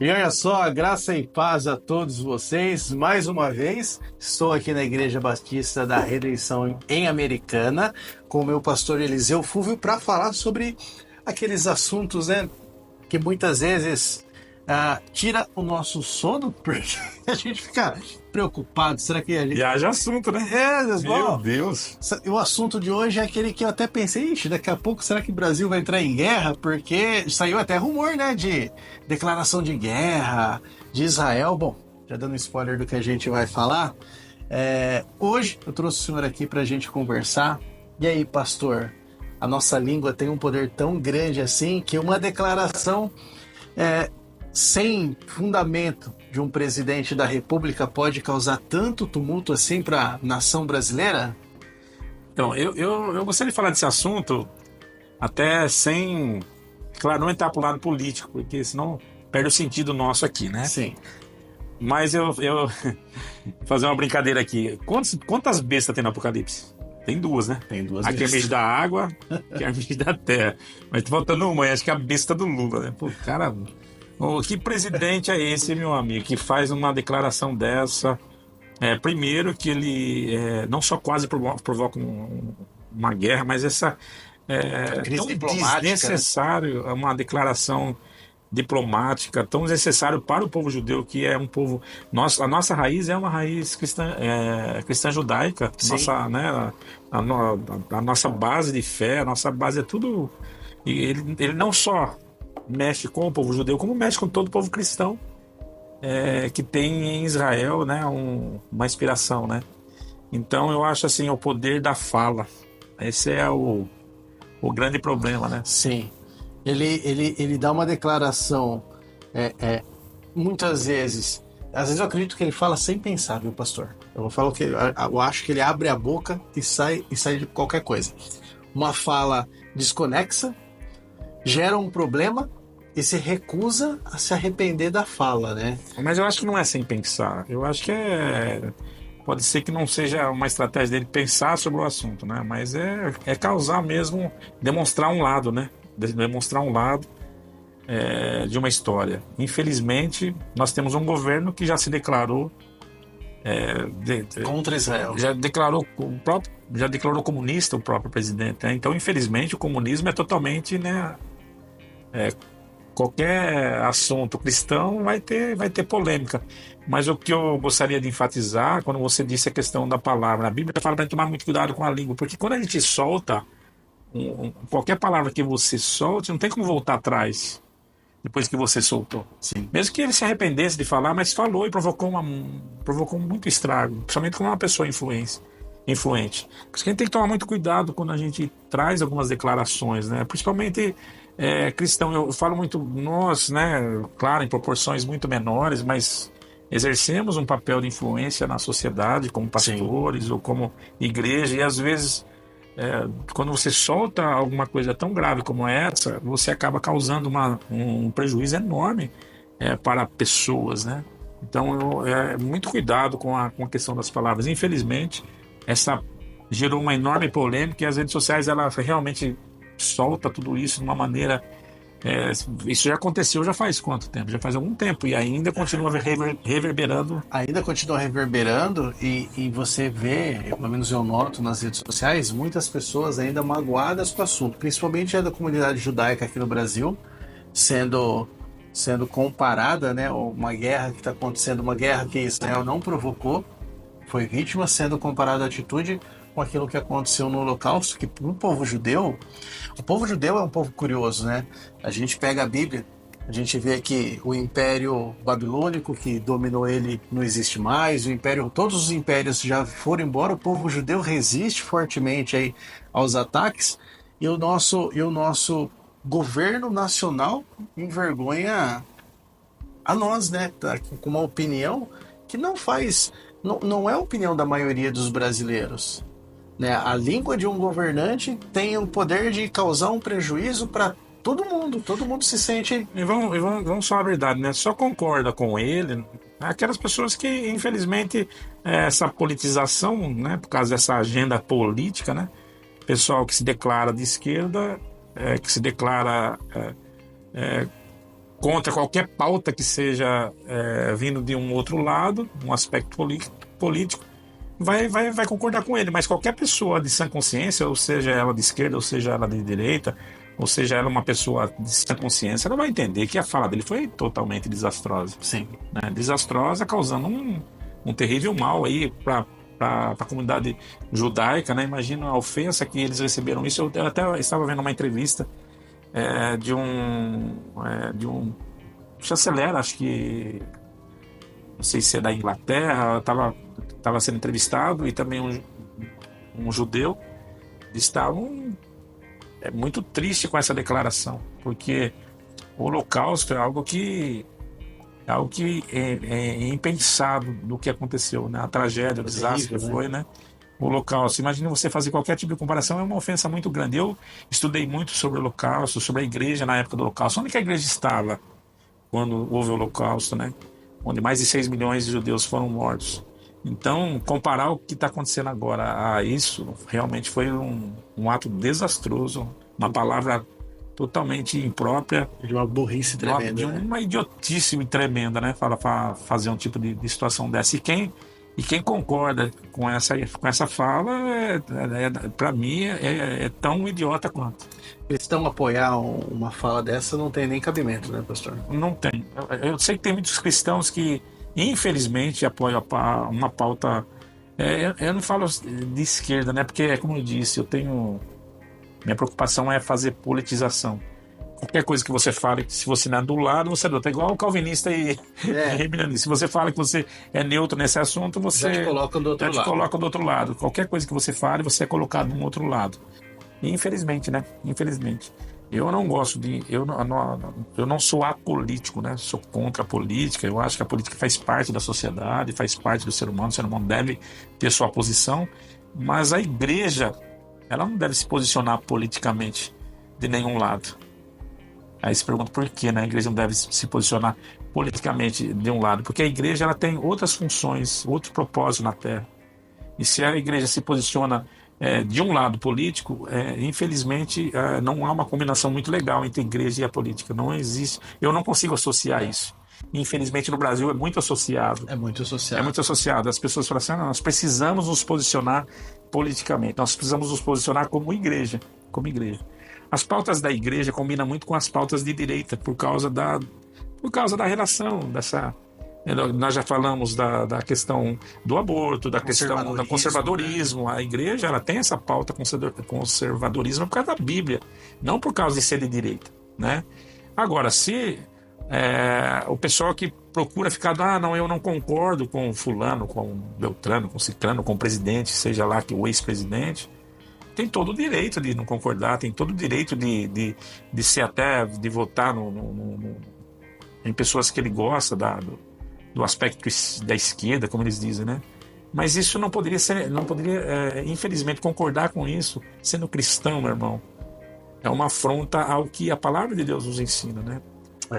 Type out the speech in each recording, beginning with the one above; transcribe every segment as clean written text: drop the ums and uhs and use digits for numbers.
E olha só, graça e paz a todos vocês. Mais uma vez, estou aqui na Igreja Batista da Redenção em Americana com o meu pastor Eliseu Fúvio para falar sobre aqueles assuntos, né, que muitas vezes tira o nosso sono, porque a gente fica preocupado. Será que a gente... Viaja assunto, né? Meu Deus. O assunto de hoje é aquele que eu até pensei, ixi, daqui a pouco será que o Brasil vai entrar em guerra? Porque saiu até rumor, né, de declaração de guerra de Israel. Bom, já dando spoiler do que a gente vai falar, hoje eu trouxe o senhor aqui para a gente conversar. E aí, pastor, a nossa língua tem um poder tão grande assim que uma declaração sem fundamento de um presidente da República pode causar tanto tumulto assim para a nação brasileira? Então, eu gostaria de falar desse assunto até sem, claro, não entrar para o lado político, porque senão perde o sentido nosso aqui, né? Sim. Mas eu fazer uma brincadeira aqui. Quantas bestas tem no Apocalipse? Tem duas, né? Tem duas A que é a bestas. imagem da água, que é a imagem da terra. Mas tá faltando uma, acho que é a besta do Lula, né? Pô, cara, que presidente é esse, meu amigo, que faz uma declaração dessa? Primeiro que ele não só quase provoca uma guerra, mas essa Crise tão diplomática, desnecessário, uma declaração diplomática tão necessário para o povo judeu, que é um povo... a nossa raiz é uma raiz cristã judaica. Sim. Nossa, né, a nossa base de fé, a nossa base é tudo... E ele não só mexe com o povo judeu, como mexe com todo o povo cristão que tem em Israel, né, uma inspiração, né? Então eu acho assim, o poder da fala, esse é o grande problema, né? Sim. Ele dá uma declaração muitas vezes. Às vezes eu acredito que ele fala sem pensar, viu, pastor? Eu acho que ele abre a boca e sai de qualquer coisa. Uma fala desconexa gera um problema e se recusa a se arrepender da fala, né? Mas eu acho que não é sem pensar. Eu acho que pode ser que não seja uma estratégia dele pensar sobre o assunto, né? Mas é causar mesmo, demonstrar um lado, né? Demonstrar um lado de uma história. Infelizmente, nós temos um governo que já se declarou Contra Israel. já declarou comunista o próprio presidente, né? Então, infelizmente, o comunismo é totalmente, né? Qualquer assunto cristão vai ter polêmica. Mas o que eu gostaria de enfatizar, quando você disse a questão da palavra, a Bíblia fala para tomar muito cuidado com a língua, porque quando a gente solta qualquer palavra que você solte, não tem como voltar atrás depois que você soltou. Sim. Mesmo que ele se arrependesse de falar, mas falou e provocou muito estrago, principalmente com uma pessoa influente. Por isso que a gente tem que tomar muito cuidado quando a gente traz algumas declarações, né? Principalmente cristão. Eu falo muito nós, né? Claro, em proporções muito menores, mas exercemos um papel de influência na sociedade como pastores ou como igreja, e às vezes quando você solta alguma coisa tão grave como essa, você acaba causando um prejuízo enorme para pessoas, né? Então, muito cuidado com a questão das palavras. Infelizmente, essa gerou uma enorme polêmica, e as redes sociais, ela realmente solta tudo isso de uma maneira... isso já aconteceu já faz quanto tempo? Já faz algum tempo, e ainda continua reverberando. Ainda continua reverberando, e você vê, pelo menos eu noto nas redes sociais, muitas pessoas ainda magoadas com o assunto, principalmente da comunidade judaica aqui no Brasil, sendo comparada, né, uma guerra que está acontecendo, uma guerra que Israel não provocou, foi vítima, sendo comparada a atitude com aquilo que aconteceu no Holocausto, que o povo judeu é um povo curioso, né? A gente pega a Bíblia, a gente vê que o Império Babilônico, que dominou ele, não existe mais, todos os impérios já foram embora, o povo judeu resiste fortemente aí aos ataques, e o nosso governo nacional envergonha a nós, né? Tá com uma opinião que não é a opinião da maioria dos brasileiros, né? A língua de um governante tem o poder de causar um prejuízo para todo mundo se sente... E vamos falar a verdade, né? Só concorda com ele aquelas pessoas que, infelizmente, essa politização, né? Por causa dessa agenda política, né? Pessoal que se declara de esquerda, que se declara contra qualquer pauta que seja vindo de um outro lado, um aspecto político, vai concordar com ele. Mas qualquer pessoa de sã consciência, ou seja ela de esquerda, ou seja ela de direita, ou seja ela uma pessoa de sã consciência, ela vai entender que a fala dele foi totalmente desastrosa. Sim. Né? Desastrosa, causando um terrível mal aí para a comunidade judaica, né? Imagina a ofensa que eles receberam. Isso eu até estava vendo uma entrevista de um chanceler, acho que não sei se é da Inglaterra, estava sendo entrevistado, e também um judeu. Eles estavam muito triste com essa declaração, porque o Holocausto é algo que é impensado do que aconteceu, né? A tragédia, o desastre que foi, né? O Holocausto. Imagina você fazer qualquer tipo de comparação, é uma ofensa muito grande. Eu estudei muito sobre o Holocausto, sobre a igreja na época do Holocausto. Onde que a igreja estava quando houve o Holocausto, né? Onde mais de 6 milhões de judeus foram mortos. Então, comparar o que está acontecendo agora a isso, realmente foi um ato desastroso, uma palavra totalmente imprópria, De uma burrice tremenda. de uma idiotice tremenda, né? Para fazer um tipo de situação dessa. E quem concorda com essa fala, para mim, é tão idiota quanto. Cristão apoiar uma fala dessa não tem nem cabimento, né, pastor? Não tem. Eu sei que tem muitos cristãos que, infelizmente, apoiam uma pauta. Eu não falo de esquerda, né? Porque, como eu disse, minha preocupação é fazer politização. Qualquer coisa que você fale, se você não é do lado, você é do outro. É igual o calvinista e arminianista. Se você fala que você é neutro nesse assunto, você já te coloca do outro lado. Coloca do outro lado. Qualquer coisa que você fale, você é colocado no outro lado. E infelizmente, né? Infelizmente. Eu não gosto eu não sou apolítico, né? Sou contra a política. Eu acho que a política faz parte da sociedade, faz parte do ser humano. O ser humano deve ter sua posição. Mas a igreja, ela não deve se posicionar politicamente de nenhum lado. Aí se pergunta por que, né? A igreja não deve se posicionar politicamente de um lado. Porque a igreja, ela tem outras funções, outro propósito na Terra. E se a igreja se posiciona de um lado político, infelizmente não há uma combinação muito legal entre a igreja e a política. Não existe. Eu não consigo associar isso. Infelizmente no Brasil é muito associado. É muito associado. É muito associado. As pessoas falam assim, nós precisamos nos posicionar politicamente. Nós precisamos nos posicionar como igreja. Como igreja. As pautas da igreja combinam muito com as pautas de direita por causa da relação dessa. Nós já falamos da questão do aborto, da questão do conservadorismo. Né? A igreja, ela tem essa pauta conservadorismo por causa da Bíblia, não por causa de ser de direita, né? Agora, se o pessoal que procura ficar, não, eu não concordo com fulano, com Beltrano, com Cicrano, com o presidente, seja lá que o ex-presidente, tem todo o direito de não concordar, tem todo o direito de ser até, de votar em pessoas que ele gosta do aspecto da esquerda, como eles dizem, né? Mas isso não poderia, infelizmente, concordar com isso, sendo cristão, meu irmão. É uma afronta ao que a palavra de Deus nos ensina, né?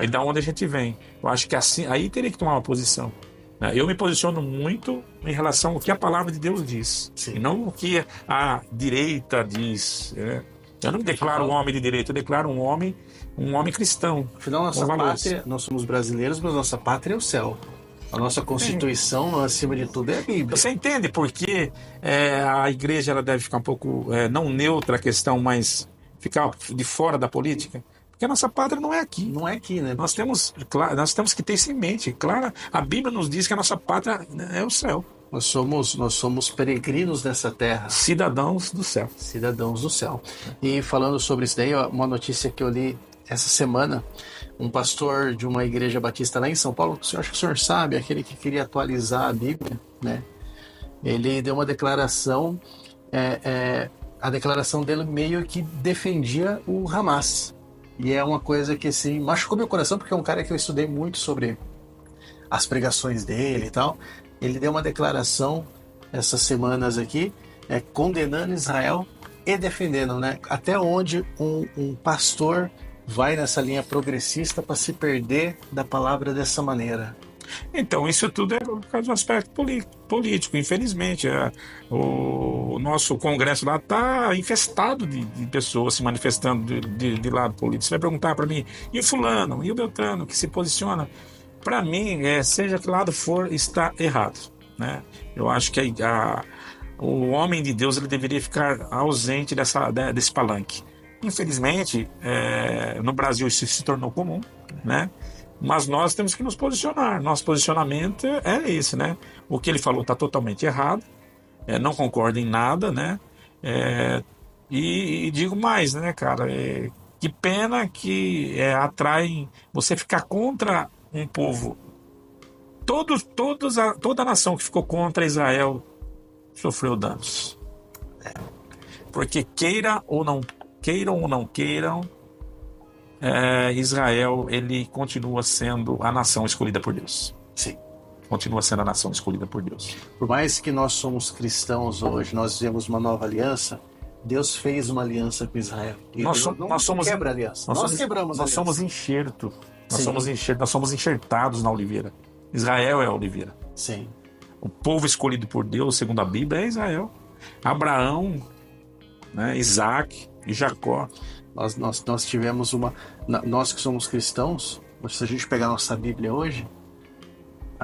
E da onde a gente vem. Eu acho que assim, aí teria que tomar uma posição. Né? Eu me posiciono muito em relação ao que a palavra de Deus diz. Sim. E não o que a direita diz. Eu não me declaro um homem de direita, eu declaro um homem cristão. Afinal, nossa pátria, nós somos brasileiros, mas nossa pátria é o céu. A nossa Constituição, acima de tudo, é a Bíblia. Você entende por que a igreja ela deve ficar um pouco, não neutra a questão, mas ficar de fora da política? Porque a nossa pátria não é aqui. Não é aqui, né? Nós temos que ter isso em mente. Claro, a Bíblia nos diz que a nossa pátria é o céu. Nós somos peregrinos nessa terra. Cidadãos do céu. Cidadãos do céu. E falando sobre isso daí, uma notícia que eu li essa semana, um pastor de uma igreja batista lá em São Paulo, acho que o senhor sabe, aquele que queria atualizar a Bíblia, né? Ele deu uma declaração, a declaração dele meio que defendia o Hamas. E é uma coisa que, assim, machucou meu coração, porque é um cara que eu estudei muito sobre as pregações dele e tal. Ele deu uma declaração essas semanas aqui, condenando Israel e defendendo, né? Até onde um pastor vai nessa linha progressista para se perder da palavra dessa maneira. Então, isso tudo é por causa do aspecto político, infelizmente. O nosso Congresso lá está infestado de pessoas se manifestando de lado político. Você vai perguntar para mim, e o fulano, e o Beltrano, que se posiciona? Para mim, seja que lado for, está errado, né? Eu acho que o homem de Deus ele deveria ficar ausente desse palanque. Infelizmente, no Brasil isso se tornou comum, né? Mas nós temos que nos posicionar. Nosso posicionamento é esse, né? O que ele falou está totalmente errado, não concordo em nada, né? E digo mais, né, cara? Que pena que atraem você ficar contra um povo. Toda a nação que ficou contra Israel sofreu danos. Porque queiram ou não queiram, Israel ele continua sendo a nação escolhida por Deus. Sim. Continua sendo a nação escolhida por Deus. Por mais que nós somos cristãos hoje, nós vivemos uma nova aliança, Deus fez uma aliança com Israel. E Nós somos quebra a aliança. Nós quebramos a aliança. Nós somos enxerto. Sim. Nós somos enxertados na oliveira. Israel é a oliveira. Sim. O povo escolhido por Deus, segundo a Bíblia, é Israel. Abraão, né, Isaac e Jacó. Nós tivemos nós que somos cristãos, se a gente pegar nossa Bíblia hoje,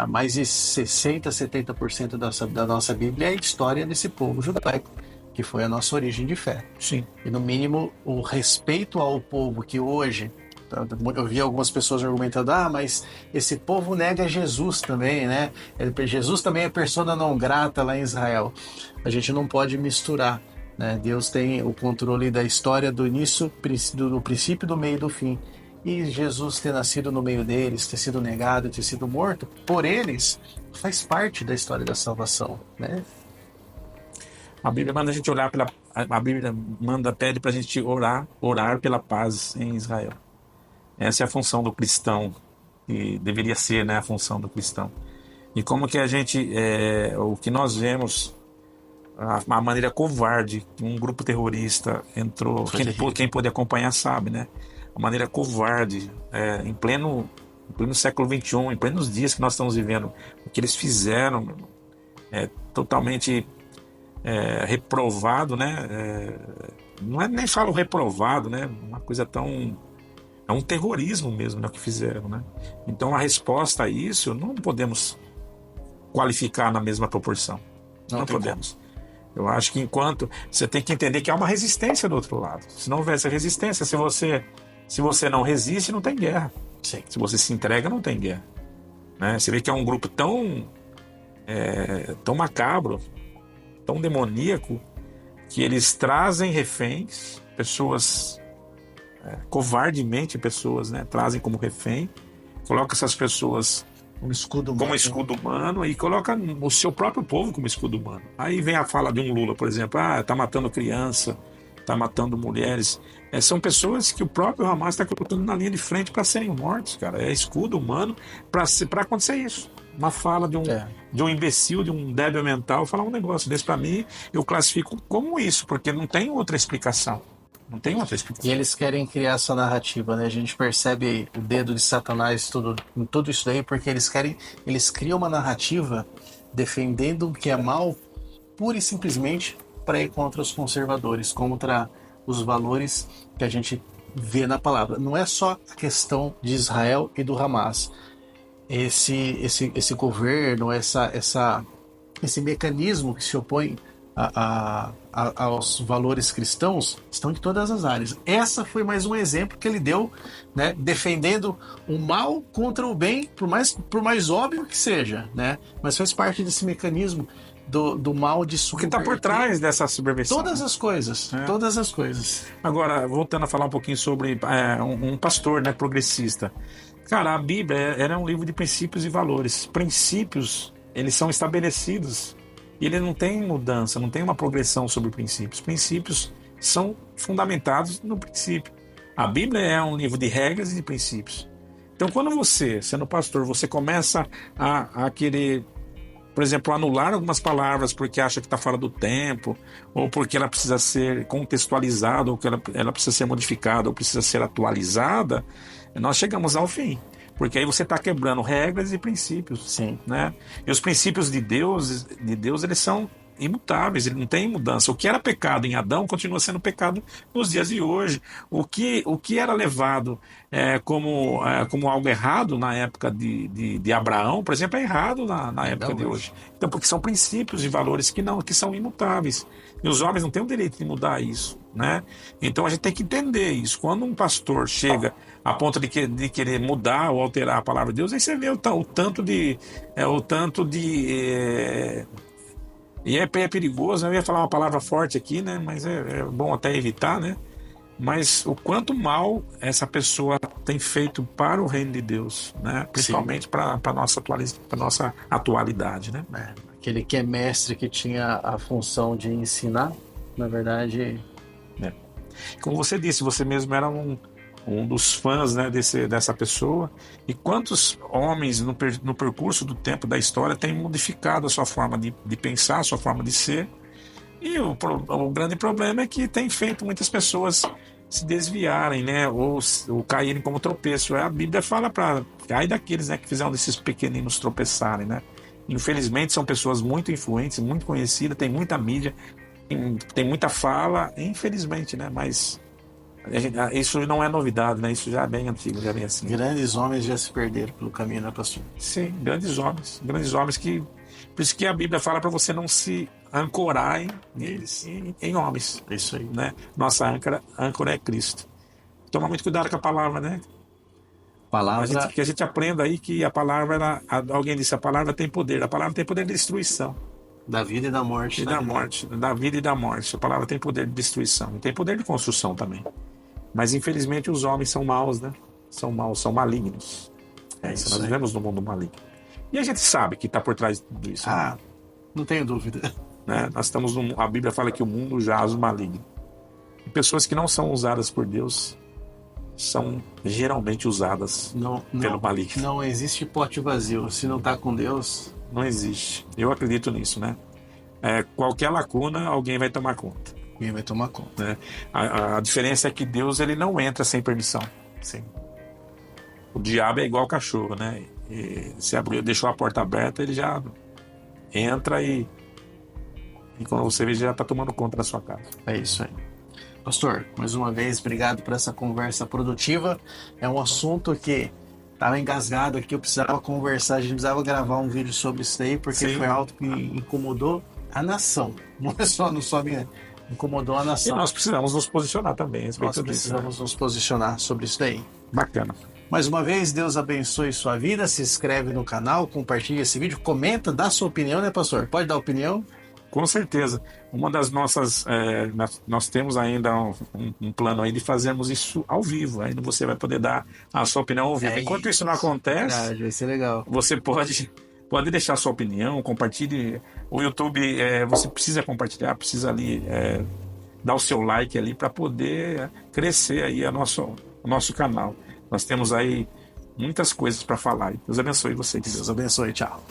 mais de 60%, 70% da nossa Bíblia é a história desse povo judaico, que foi a nossa origem de fé. Sim. E no mínimo o respeito ao povo que hoje, eu vi algumas pessoas argumentando, mas esse povo nega Jesus também, né? Jesus também é persona não grata lá em Israel. A gente não pode misturar, né? Deus tem o controle da história do início, do princípio, do meio e do fim. E Jesus ter nascido no meio deles, ter sido negado, ter sido morto, por eles, faz parte da história da salvação, né? A Bíblia manda a gente olhar a Bíblia pede pra gente orar pela paz em Israel. Essa é a função do cristão, e deveria ser, né, a função do cristão. E como que a gente, o que nós vemos, a maneira covarde que um grupo terrorista entrou, quem pôde acompanhar sabe, né? A maneira covarde, em pleno século XXI, em plenos dias que nós estamos vivendo, o que eles fizeram é totalmente reprovado, né? Não é nem falo reprovado, né? Uma coisa tão... É um terrorismo mesmo, né, o que fizeram, né? Então a resposta a isso não podemos qualificar na mesma proporção. Não podemos. Eu acho que enquanto... Você tem que entender que há uma resistência do outro lado. Se não houvesse resistência, se você não resiste, não tem guerra. Sim. Se você se entrega, não tem guerra. Né? Você vê que é um grupo tão macabro, tão demoníaco, que eles trazem reféns, pessoas... covardemente pessoas, né, trazem como refém, coloca essas pessoas como escudo humano e coloca o seu próprio povo como escudo humano. Aí vem a fala de um Lula, por exemplo, tá matando criança, tá matando mulheres. São pessoas que o próprio Hamas está colocando na linha de frente para serem mortos, cara. É escudo humano para acontecer isso. Uma fala de um imbecil, de um débil mental, falar um negócio desse, para mim, eu classifico como isso, porque não tem outra explicação. Não tem outra explicação. E eles querem criar essa narrativa, né? A gente percebe o dedo de Satanás em tudo isso daí, porque eles criam uma narrativa defendendo o que é mal, pura e simplesmente para ir contra os conservadores, contra os valores que a gente vê na palavra. Não é só a questão de Israel e do Hamas. Esse governo, esse mecanismo que se opõe aos valores cristãos estão de todas as áreas. Essa foi mais um exemplo que ele deu, né, defendendo o mal contra o bem, por mais óbvio que seja, né, mas faz parte desse mecanismo do mal de subverter. O que está por trás dessa subversão? Todas as coisas. Agora, voltando a falar um pouquinho sobre um pastor, né, progressista. Cara, a Bíblia era um livro de princípios e valores. Princípios, eles são estabelecidos. E ele não tem mudança, não tem uma progressão sobre princípios. Princípios são fundamentados no princípio. A Bíblia é um livro de regras e de princípios. Então, quando você, sendo pastor, você começa a querer, por exemplo, anular algumas palavras porque acha que está fora do tempo, ou porque ela precisa ser contextualizada, ou que ela precisa ser modificada, ou precisa ser atualizada, nós chegamos ao fim. Porque aí você está quebrando regras e princípios. Sim. Né? E os princípios de Deus, eles são imutáveis, ele não tem mudança. O que era pecado em Adão continua sendo pecado nos dias de hoje. O que era levado como algo errado na época de Abraão, por exemplo, é errado na época de hoje. Então, porque são princípios e valores que são imutáveis. E os homens não têm o direito de mudar isso. Né? Então a gente tem que entender isso. Quando um pastor chega a ponto de querer mudar ou alterar a palavra de Deus, aí você vê o tanto de. E é perigoso, eu ia falar uma palavra forte aqui, né? Mas é bom até evitar, né? Mas o quanto mal essa pessoa tem feito para o reino de Deus, né? Principalmente para a nossa atualidade, né? Aquele que é mestre, que tinha a função de ensinar, na verdade... Como você disse, você mesmo era um dos fãs, né, dessa pessoa. E quantos homens no percurso do tempo da história têm modificado a sua forma de pensar, a sua forma de ser. E o grande problema é que tem feito muitas pessoas se desviarem, né, ou caírem como tropeço. A Bíblia fala para ai daqueles, né, que fizeram desses pequeninos tropeçarem, né? Infelizmente são pessoas muito influentes, muito conhecidas, tem muita mídia, tem muita fala, infelizmente, né? Mas isso não é novidade, né? Isso já é bem antigo, já é bem assim. Grandes homens já se perderam pelo caminho, né, pastor? Sim, grandes homens que... Por isso que a Bíblia fala para você não se ancorar em homens. Isso aí. Né? Nossa âncora é Cristo. Toma muito cuidado com a palavra, né? Que a gente aprenda aí que a palavra, alguém disse, a palavra tem poder. A palavra tem poder de destruição. Da vida e da morte. Da vida e da morte. A palavra tem poder de destruição. E tem poder de construção também. Mas infelizmente os homens são maus, né? São maus, são malignos. Nós vivemos num mundo maligno. E a gente sabe que está por trás de tudo isso. Né? Não tenho dúvida. Né? A Bíblia fala que o mundo jaz o maligno. E pessoas que não são usadas por Deus são geralmente usadas pelo maligno. Não existe pote vazio. Se não está com Deus... Não existe. Eu acredito nisso, né? Qualquer lacuna, alguém vai tomar conta. Alguém vai tomar conta. Né? A diferença é que Deus, ele não entra sem permissão. Sim. O diabo é igual cachorro, né? E se deixou a porta aberta, ele já entra e quando você vê, já está tomando conta da sua casa. É isso aí. Pastor, mais uma vez, obrigado por essa conversa produtiva. É um assunto que estava engasgado aqui, eu precisava conversar, a gente precisava gravar um vídeo sobre isso aí, porque foi algo que incomodou a nação. Não só me incomodou a nação. E nós precisamos nos posicionar também. Nós precisamos nos posicionar sobre isso daí. Bacana. Mais uma vez, Deus abençoe sua vida, se inscreve no canal, compartilha esse vídeo, comenta, dá sua opinião, né, pastor? Pode dar opinião? Com certeza. Uma das nossas... nós temos ainda um plano aí de fazermos isso ao vivo. Ainda você vai poder dar a sua opinião ao vivo. Enquanto isso não acontece... Vai ser legal. Você pode deixar a sua opinião, compartilhe. O YouTube, você precisa compartilhar, precisa ali dar o seu like ali para poder crescer aí o nosso canal. Nós temos aí muitas coisas para falar. Deus abençoe vocês. Deus abençoe. Tchau.